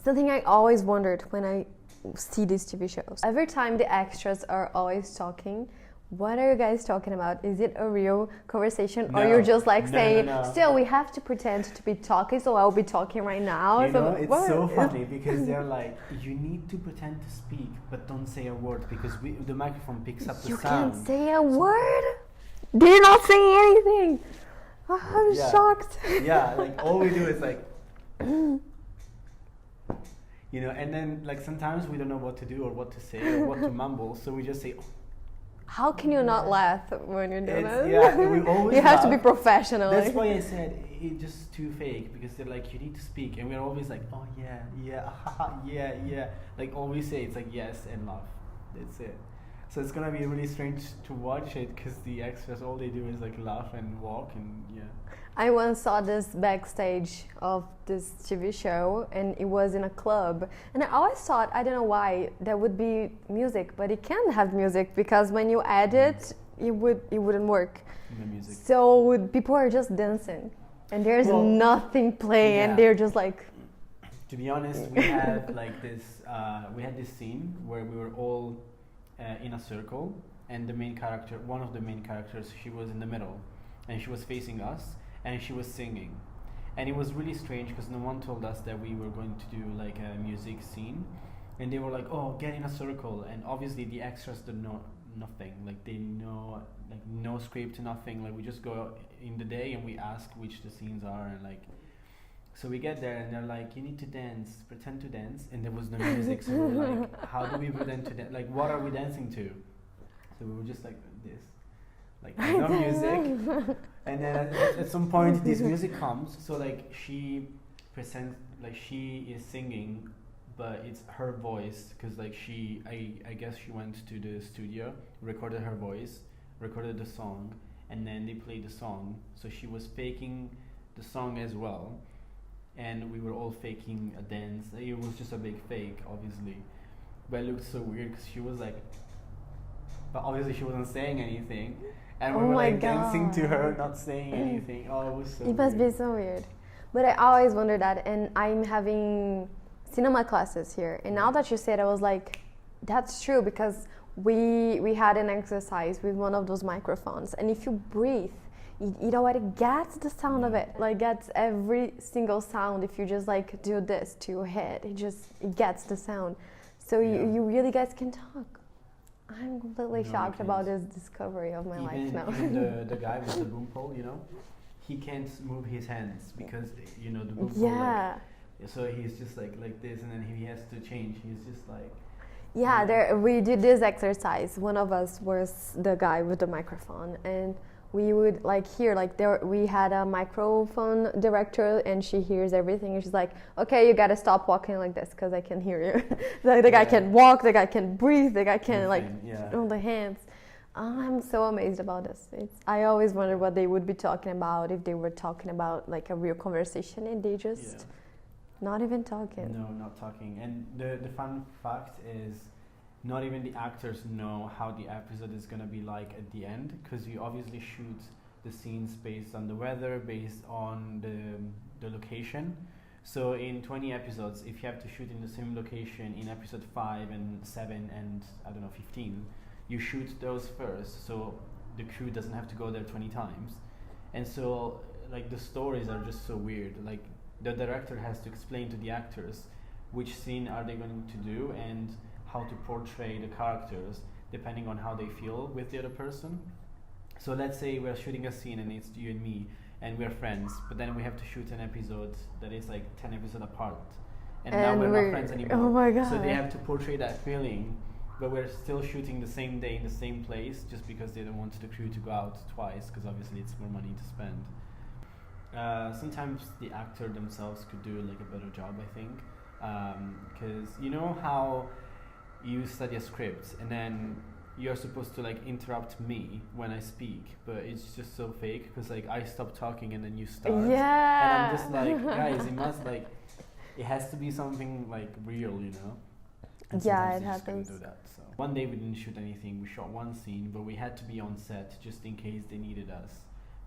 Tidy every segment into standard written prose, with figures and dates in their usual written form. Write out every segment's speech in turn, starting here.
Something I always wondered when I see these TV shows. Every time the extras are always talking, what are you guys talking about? Is it a real conversation, or you're just like saying, still we have to pretend to be talking, so I'll be talking right now? You know, it's so funny because they're like, you need to pretend to speak, but don't say a word because the microphone picks up the sound. You can't say a word? They're not saying anything. I'm shocked. Yeah, like all we do is like, you know, and then like sometimes we don't know what to do or what to say or what to mumble, so we just say, how can you not laugh when you're doing it? Yeah, we always you have to be professional. That's why I said it's just too fake, because they're like, you need to speak, and we're always like, oh yeah, yeah. Like all we say, it's like yes and laugh. That's it. So it's gonna be really strange to watch it because the extras, all they do is like laugh and walk and I once saw this backstage of this TV show, and it was in a club, and I always thought, I don't know why, there would be music, but it can't have music because when you add it, it wouldn't work. The music. So people are just dancing, and there's nothing playing, and they're just like. To be honest, we had like this. We had this scene where we were all in a circle, and the main character, one of the main characters, she was in the middle, and she was facing us. And she was singing, and it was really strange because no one told us that we were going to do like a music scene, and they were like, oh, get in a circle, and obviously the extras don't know nothing, like they know like no script, nothing, like we just go in the day and we ask which the scenes are, and like so we get there and they're like, you need to dance, pretend to dance, and there was no music, so we were like, how do we pretend to dance, like what are we dancing to? So we were just like this, like no music. And then at some point this music comes, so like she presents, like she is singing, but it's her voice, because like I guess she went to the studio, recorded her voice, recorded the song, and then they played the song, so she was faking the song as well, and we were all faking a dance. It was just a big fake, obviously, but it looked so weird because she was like, but obviously she wasn't saying anything. And we were like dancing to her, not saying anything. Oh, it was so weird. It must be so weird. But I always wondered that, and I'm having cinema classes here. And now that you said, I was like, that's true, because we had an exercise with one of those microphones. And if you breathe, it already gets the sound of it. Like gets every single sound. If you just like do this to your head, it gets the sound. So you really guys can talk. I'm completely shocked about this discovery of my life now. Even the guy with the boom pole, you know, he can't move his hands because, you know, the boom pole. Yeah. Like, so he's just like this, and then he has to change. He's just like. Yeah, we did this exercise. One of us was the guy with the microphone, and we would like hear we had a microphone director, and she hears everything, and she's like, okay, you gotta stop walking like this because I can hear you. Like the guy can walk, the guy can breathe, the guy can on the hands. I'm so amazed about this. I always wonder what they would be talking about if they were talking about like a real conversation, and they just not even talking. No, not talking. And the fun fact is, not even the actors know how the episode is going to be like at the end, because you obviously shoot the scenes based on the weather, based on the location. So in 20 episodes, if you have to shoot in the same location in episode 5 and 7 and I don't know 15, you shoot those first, so the crew doesn't have to go there 20 times. And so like the stories are just so weird. Like the director has to explain to the actors which scene are they going to do and how to portray the characters depending on how they feel with the other person. So let's say we're shooting a scene and it's you and me and we're friends, but then we have to shoot an episode that is like 10 episodes apart, and now we're not friends anymore. Oh my god. So they have to portray that feeling, but we're still shooting the same day in the same place just because they don't want the crew to go out twice, because obviously it's more money to spend. Sometimes the actor themselves could do like a better job, I think, because you know how you study a script and then you're supposed to like interrupt me when I speak, but it's just so fake because like I stop talking and then you start. Yeah. And I'm just like, guys, it has to be something like real, you know? And yeah, it happens. happens. Do that, so. One day we didn't shoot anything. We shot one scene, but we had to be on set just in case they needed us.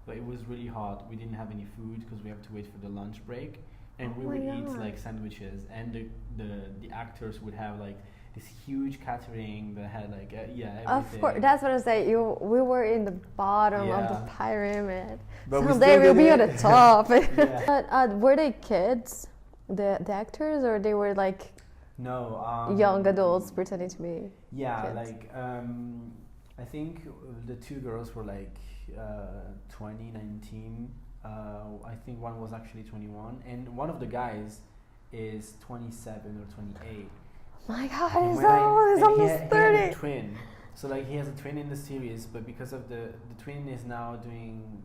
But it was really hot. We didn't have any food because we have to wait for the lunch break. and we would eat like sandwiches, and the actors would have like this huge catering that had like everything. Of course, that's what I say. We were in the bottom of the pyramid. But someday we'll be at the top. Yeah. But were they kids, the actors, or they were like young adults pretending to be kids? Like I think the two girls were like 20, 19. I think one was actually 21, and one of the guys is 27 or 28. My God, he's almost 30. He had a twin. So like he has a twin in the series, but because of the twin is now doing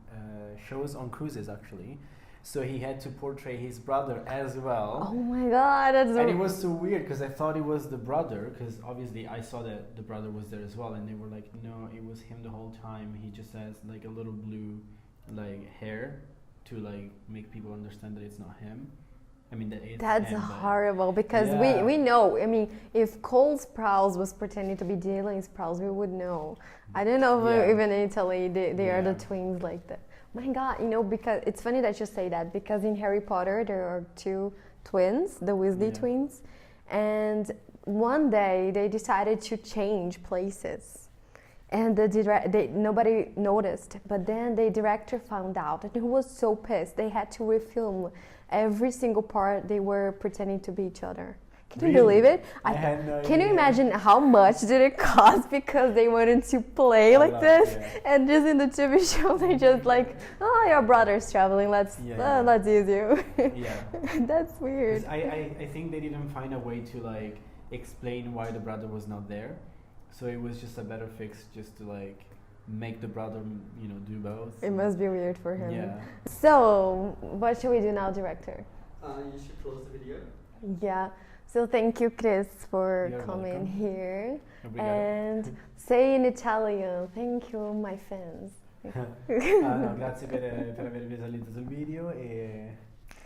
shows on cruises actually, so he had to portray his brother as well. Oh my God, and it was so weird because I thought it was the brother, because obviously I saw that the brother was there as well, and they were like, no, it was him the whole time. He just has like a little blue like hair to like make people understand that it's not him. I mean, that's horrible, because we know. I mean, if Cole Sprouse was pretending to be Dylan Sprouse, we would know. I don't know if even in Italy they are the twins like that. My God, because it's funny that you say that, because in Harry Potter there are two twins, the Weasley twins, and one day they decided to change places, and nobody noticed. But then the director found out, and he was so pissed. They had to refilm every single part. They were pretending to be each other. Can you believe it? I had no idea. Can you imagine how much did it cost because they wanted to play like this? And just in the TV show, they just like, oh, your brother's traveling. Let's use you. That's weird. I think they didn't find a way to like explain why the brother was not there, so it was just a better fix just to like make the brother, do both. It must be weird for him. Yeah. So, what should we do now, director? You should close the video. Yeah. So thank you, Cris, for coming here. And say in Italian, thank you, my fans. Grazie per aver visualizzato il video e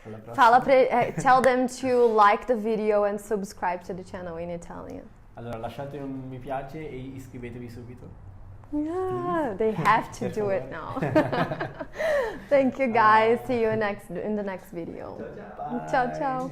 alla prossima. Tell them to like the video and subscribe to the channel in Italian. Allora, lasciate un mi piace e iscrivetevi subito. Yeah, they have to do it now. Thank you, guys. See you in the next video. Ciao, ciao.